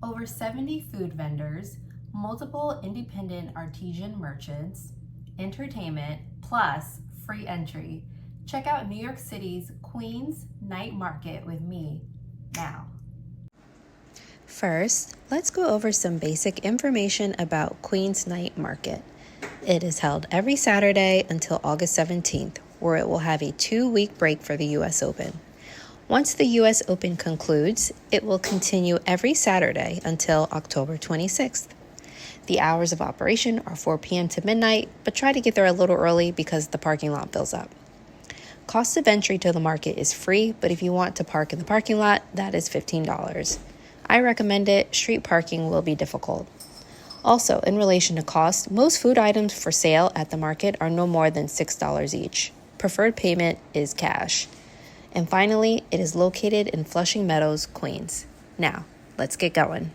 over 70 food vendors, multiple independent artisan merchants, entertainment, plus free entry. Check out New York City's Queens Night Market with me now. First, let's go over some basic information about Queens Night Market. It is held every Saturday until August 17th, where it will have a 2-week break for the U.S. Open. Once the U.S. Open concludes, it will continue every Saturday until October 26th. The hours of operation are 4 p.m. to midnight, but try to get there a little early because the parking lot fills up. Cost of entry to the market is free, but if you want to park in the parking lot, that is $15. I recommend it. Street parking will be difficult. Also, in relation to cost, most food items for sale at the market are no more than $6 each. Preferred payment is cash. And finally, it is located in Flushing Meadows, Queens. Now, let's get going.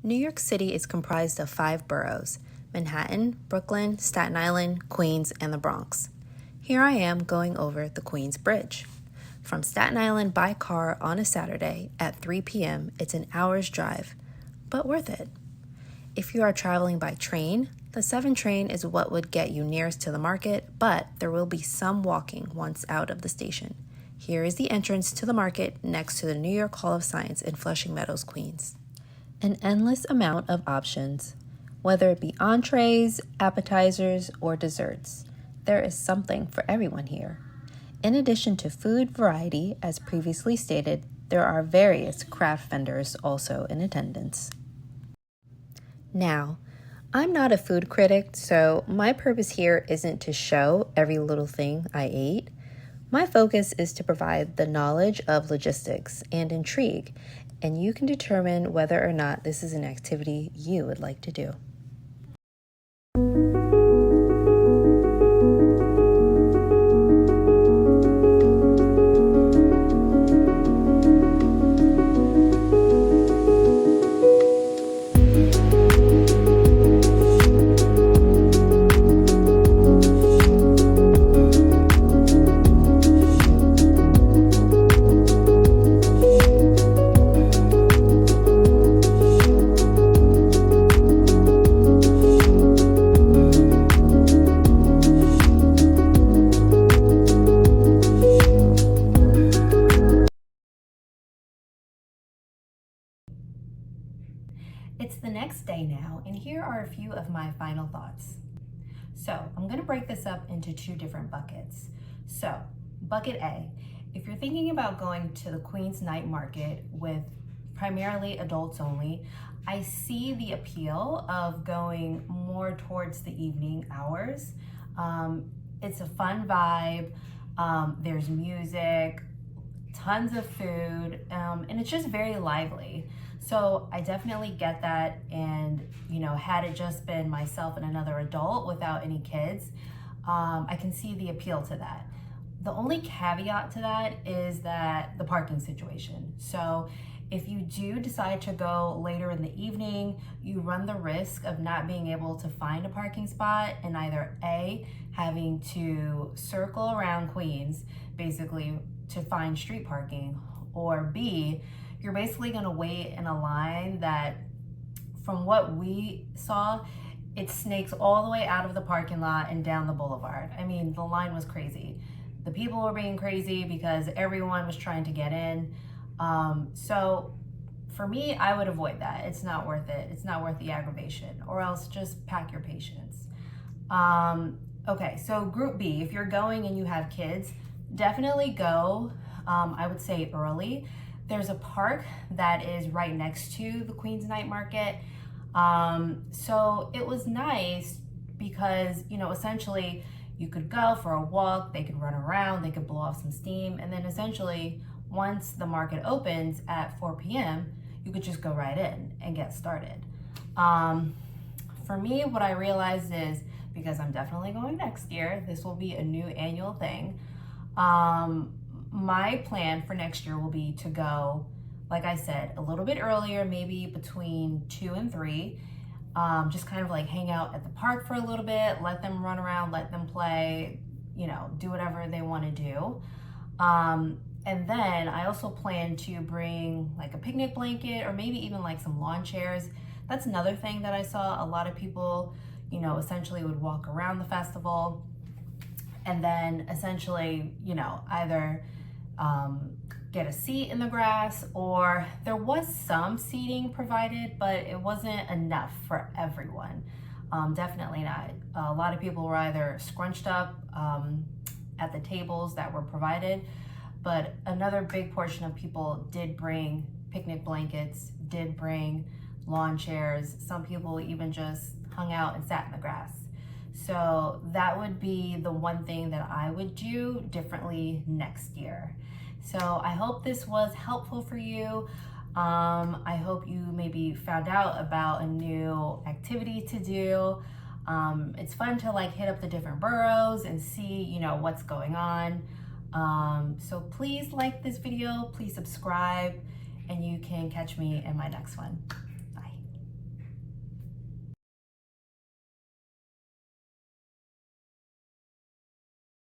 New York City is comprised of 5 boroughs: Manhattan, Brooklyn, Staten Island, Queens, and the Bronx. Here I am going over the Queens Bridge. From Staten Island by car on a Saturday at 3 p.m., it's an hour's drive, but worth it. If you are traveling by train, the 7 train is what would get you nearest to the market, but there will be some walking once out of the station. Here is the entrance to the market next to the New York Hall of Science in Flushing Meadows, Queens. An endless amount of options, whether it be entrees, appetizers, or desserts. There is something for everyone here. In addition to food variety, as previously stated, there are various craft vendors also in attendance. Now, I'm not a food critic, so my purpose here isn't to show every little thing I ate. My focus is to provide the knowledge of logistics and intrigue, and you can determine whether or not this is an activity you would like to do. It's the next day now, and here are a few of my final thoughts. So I'm going to break this up into 2 different buckets. So bucket A, if you're thinking about going to the Queens Night Market with primarily adults only, I see the appeal of going more towards the evening hours. It's a fun vibe. There's music, tons of food, and it's just very lively. So I definitely get that, and had it just been myself and another adult without any kids, I can see the appeal to that. The only caveat to that is that the parking situation. So if you do decide to go later in the evening, you run the risk of not being able to find a parking spot and either A, having to circle around Queens basically to find street parking, or B, you're basically gonna wait in a line that, from what we saw, it snakes all the way out of the parking lot and down the boulevard. I mean, the line was crazy. The people were being crazy because everyone was trying to get in. So for me, I would avoid that. It's not worth it. It's not worth the aggravation, or else just pack your patience. Okay, so group B, if you're going and you have kids, definitely go, I would say early. There's a park that is right next to the Queens Night Market. So it was nice because, you know, essentially you could go for a walk, they could run around, they could blow off some steam, and then essentially once the market opens at 4 p.m., you could just go right in and get started. For me, what I realized is, because I'm definitely going next year, this will be a new annual thing. My plan for next year will be to go, like I said, a little bit earlier, maybe between 2 and 3. Just kind of like hang out at the park for a little bit, let them run around, let them play, you know, do whatever they want to do. And then I also plan to bring like a picnic blanket or maybe even like some lawn chairs. That's another thing that I saw. A lot of people, you know, essentially would walk around the festival and then essentially, you know, either get a seat in the grass, or there was some seating provided, but it wasn't enough for everyone. Definitely not. A lot of people were either scrunched up at the tables that were provided, but another big portion of people did bring picnic blankets, did bring lawn chairs. Some people even just hung out and sat in the grass. So that would be the one thing that I would do differently next year. So I hope this was helpful for you. I hope you maybe found out about a new activity to do. It's fun to like hit up the different boroughs and see, you know, what's going on. So please like this video, please subscribe, and you can catch me in my next one.